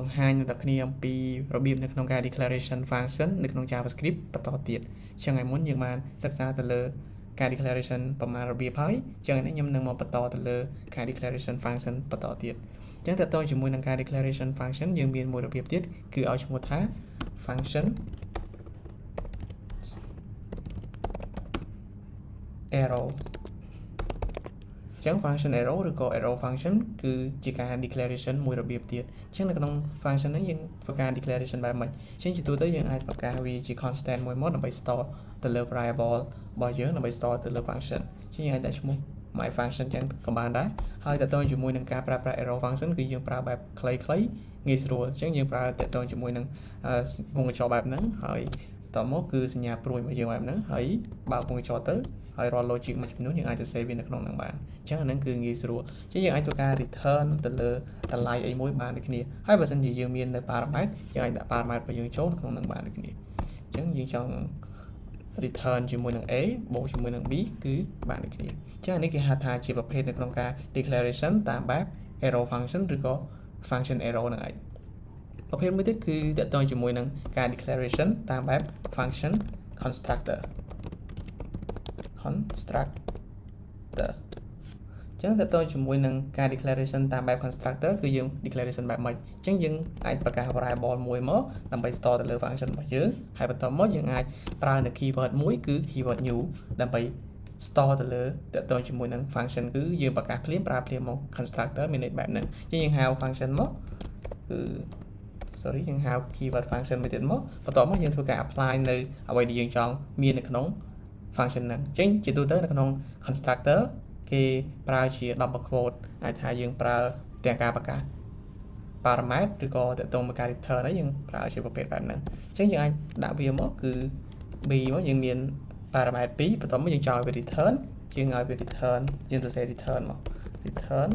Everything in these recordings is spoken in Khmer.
បង្ហាញនៅតែគ្នាអំពីរបៀបនៅក្នុងការ declaration function នៅក្នុង JavaScript បន្តទៀតចឹងឲ្យមុនយើងបានសិក្សាទៅលើការ declaration ប្រមាណរបៀបហើយចឹងនេះខ្ញុំនឹងមកបន្តទៅលើការ declaration function បន្តទៀតចឹងតើតើជាមួយនឹងការ declaration function យើងមានមួយរបៀបទៀតគឺឲ្យឈ្មោះថា function arrow ចឹង function arrow ឬក៏ arrow function គឺជាការ declaration មួយរបៀបទៀតចឹងនៅក្នុង function នេះយើងធ្វើការ declaration បែបម៉េចចឹងជាទូទៅយើងអាចប្រកាសវាជា constant មួយមកដើម្បី store ទៅលើ variable របស់យើងដើម្បី store ទៅលើ function ចឹងយើងអាចដាក់ឈ្មោះ my function ចឹងក៏បានដែរហើយតើតើជាមួយនឹងការប្រើប្រាស់ arrow function គឺយើងប្រើបែបខ្លីៗងាយស្រួលចឹងយើងប្រើតើតើជាមួយនឹងវងកញ្ចក់បែបហ្នឹងហើយតមកគឺសញ្ញាព្រួយរបស់យើងបែបហ្នឹងហើយបើកវងកញ្ចក់ទៅហើយរាល់ logic មួយចំនួនយើងអាចទៅ save វានៅក្នុងហ្នឹងបានអញ្ចឹងអាហ្នឹងគឺងាយស្រួលអញ្ចឹងយើងអាចធ្វើការ return ទៅលើតម្លៃអីមួយបានដូចគ្នាហើយបើសិនជាយើងមាននៅ parameter យើងអាចដាក់ parameter របស់យើងចូលក្នុងហ្នឹងបានដូចគ្នាអញ្ចឹងយើងចង់ return ជាមួយនឹង A បូកជាមួយនឹង B គឺបានដូចគ្នាអញ្ចឹងនេះគេហៅថាជាប្រភេទនៅក្នុងការ declaration តាមបែប arrow function ឬក៏ function arrow ហ្នឹងឯងប្រភេទមួយទៀតគឺតកតងជាមួយនឹងការ declaration តាមបែប function constructor ចឹងតទៅជាមួយនឹងការ declaration តាមបែប constructor គឺយើង declaration បែបម៉េចអញ្ចឹងយើងអាចបង្កើត variable មួយមកដើម្បី store ទៅលើ function របស់យើងហើយបន្តមកយើងអាចប្រើនៅ keyword មួយគឺ keyword new ដើម្បី store ទៅលើតទៅជាមួយនឹង function គឺយើងបង្កើតភ្លាមប្រើភ្លាមមក constructor មានន័យបែបហ្នឹងអញ្ចឹងយើងហៅ function មកគឺ sorry យើងហៅ keyword function មួយទៀតមកបន្តមកយើងធ្វើការ apply នៅអ្វីដែលយើងចង់មាននៅក្នុង function ហ្នឹងអញ្ចឹងជាទូទៅនៅក្នុង constructor គេប្រើជា double quote អាចថាយើងប្រើទាំងការបង្កើត parameter ឬក៏តទៅមកការ return ហើយយើងប្រើជាប្រភេទបែបហ្នឹងអញ្ចឹងយើងអាចដាក់វាមកគឺ b មកយើងមាន parameter 2បន្ទាប់មកយើងចង់ឲ្យវា return យើងឲ្យវា return យើងទៅ say return មក return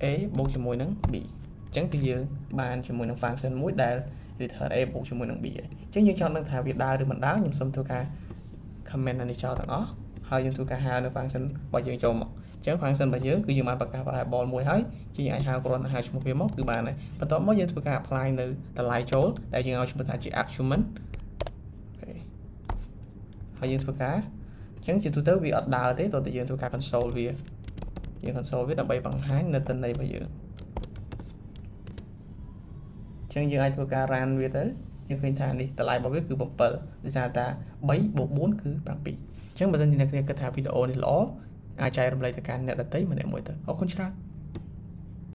a បូកជាមួយនឹង b អញ្ចឹងគឺយើងបានជាមួយនឹង function មួយដែល return a បូកជាមួយនឹង b អញ្ចឹងយើងចង់ដឹងថាវាដើរឬមិនដើរខ្ញុំសូមធ្វើការ comment នេះចោលទាំងអស់ហើយយើងធ្វើការហៅនៅ function របស់យើងចូលមកអញ្ចឹង function របស់យើងគឺយើងបានបង្កើត variable មួយហើយជាយើងអាចហៅគ្រាន់តែហៅឈ្មោះវាមកគឺបានហើយបន្ទាប់មកយើងធ្វើការ apply នៅតម្លៃចូលដែលយើងឲ្យឈ្មោះថាជា argument ហើយយើងធ្វើការអញ្ចឹងជាទូទៅវាអត់ដើរទេតោះតែយើងធ្វើការ console វាយើង console វាដើម្បីបង្ហាញនៅទិន្នន័យរបស់យើងអញ្ចឹងយើងអាចធ្វើការ run វាទៅយើងឃើញថានេះតម្លៃរបស់វាគឺ7ដោយសារតែ3 + 4 គឺ7អញ្ចឹងបើសិនជាអ្នកគ្នាគិតថាវីដេអូនេះល្អអាចចែករំលែកទៅកាន់អ្នកដទៃម្នាក់មួយទៅអរគុណច្រើន